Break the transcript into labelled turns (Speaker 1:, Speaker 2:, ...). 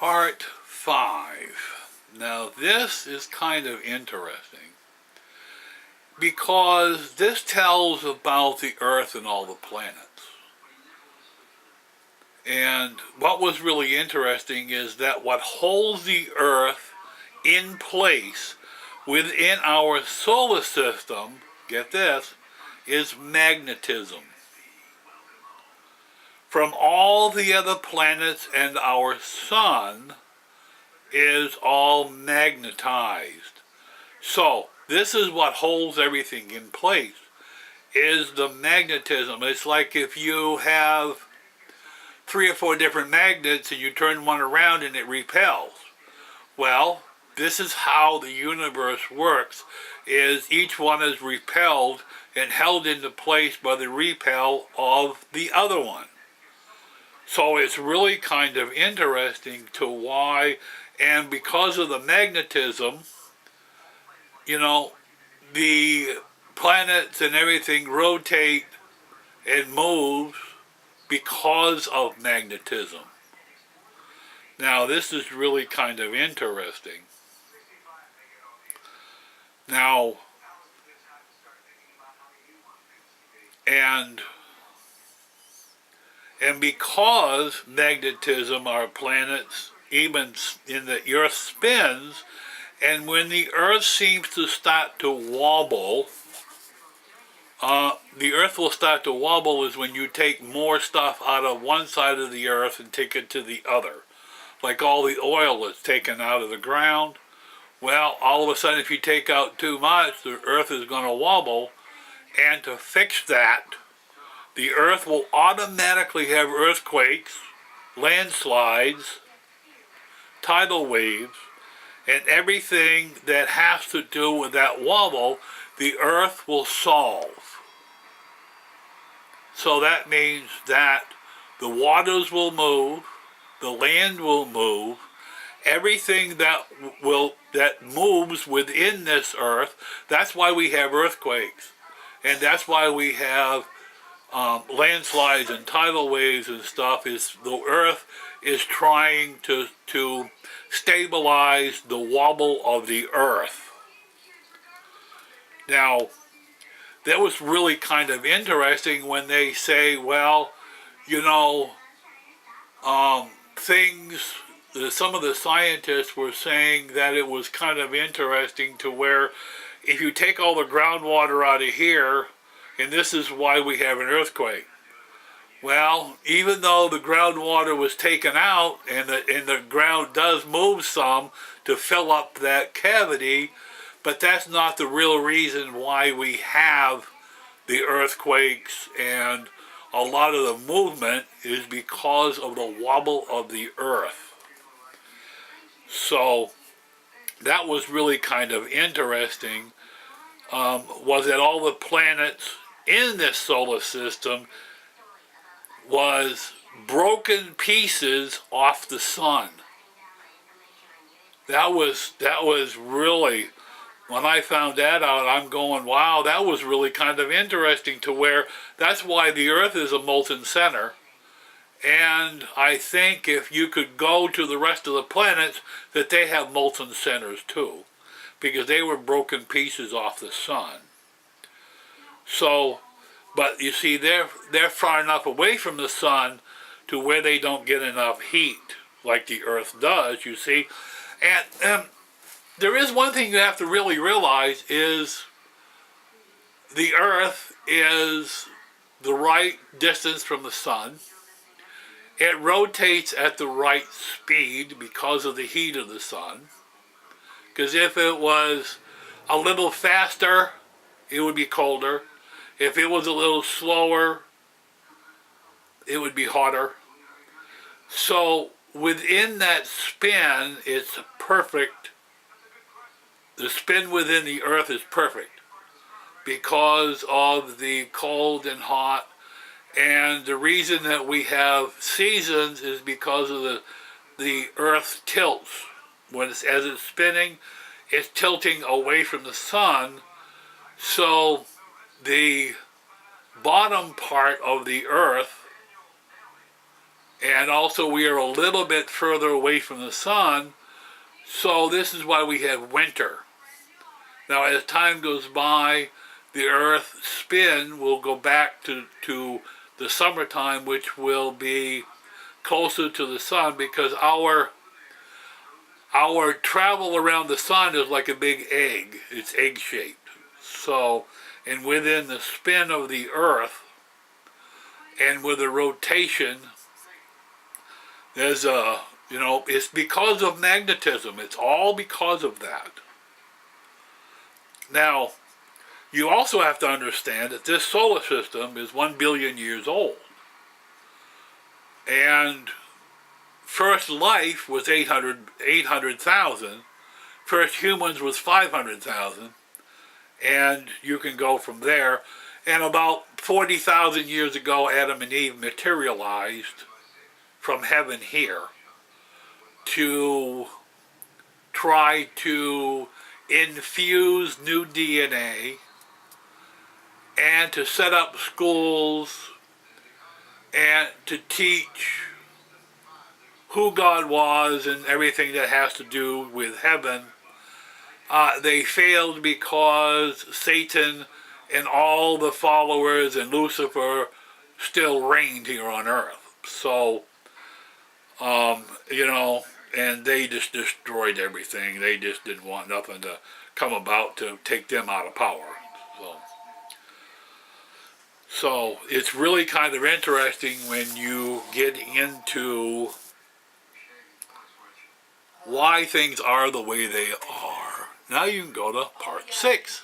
Speaker 1: Part 5. Now this is kind of interesting because this tells about the Earth and all the planets. And what was really interesting is that what holds the Earth in place within our solar system, get this, is magnetism. From all the other planets and our sun is all magnetized. So this is what holds everything in place, is the magnetism. It's like if you have 3 or 4 different magnets and you turn one around and it repels. Well, this is how the universe works, is each one is repelled and held into place by the repel of the other one. So it's really kind of interesting to why, and because of the magnetism, you know, the planets and everything rotate and move because of magnetism. Now this is really kind of interesting. Now, and because magnetism, our planets, even in the Earth spins, and when the Earth seems to start to wobble, the Earth will start to wobble is when you take more stuff out of one side of the Earth and take it to the other. Like all the oil that's taken out of the ground. Well, all of a sudden if you take out too much, the Earth is going to wobble, and to fix that, the Earth will automatically have earthquakes, landslides, tidal waves, and everything that has to do with that wobble, the Earth will solve. So that means that the waters will move, the land will move, everything that moves within this Earth. That's why we have earthquakes, and that's why we have landslides and tidal waves and stuff. Is the Earth is trying to stabilize the wobble of the Earth. Now, that was really kind of interesting when they say, well, you know, some of the scientists were saying that it was kind of interesting to where if you take all the groundwater out of here, and this is why we have an earthquake. Well, even though the groundwater was taken out and the ground does move some to fill up that cavity, but that's not the real reason why we have the earthquakes, and a lot of the movement is because of the wobble of the Earth. So that was really kind of interesting, was that all the planets in this solar system was broken pieces off the sun. That was really, when I found that out, I'm going, wow, that was really kind of interesting, to where that's why the Earth is a molten center. And I think if you could go to the rest of the planets, that they have molten centers too, because they were broken pieces off the sun. So, but you see, they're far enough away from the sun to where they don't get enough heat like the Earth does, you see. And there is one thing you have to really realize, is the Earth is the right distance from the sun. It rotates at the right speed because of the heat of the sun. Because if it was a little faster, it would be colder. If it was a little slower, it would be hotter. So within that spin, it's perfect. The spin within the Earth is perfect because of the cold and hot. And the reason that we have seasons is because of the Earth tilts. As it's spinning, it's tilting away from the sun. So the bottom part of the Earth And also we are a little bit further away from the sun, so this is why we have winter. Now as time goes by, the Earth's spin will go back to the summertime, which will be closer to the sun, because our travel around the sun is like a big egg. It's egg shaped. So, and within the spin of the Earth and with the rotation, there's a, it's because of magnetism. It's all because of that. Now, you also have to understand that this solar system is 1 billion years old. And first life was 800,000. First humans was 500,000. And you can go from there. And about 40,000 years ago, Adam and Eve materialized from heaven here to try to infuse new DNA and to set up schools and to teach who God was and everything that has to do with heaven. They failed because Satan and all the followers and Lucifer still reigned here on earth. So, and they just destroyed everything. They just didn't want nothing to come about to take them out of power. So it's really kind of interesting when you get into why things are the way they are. Now you can go to part 6.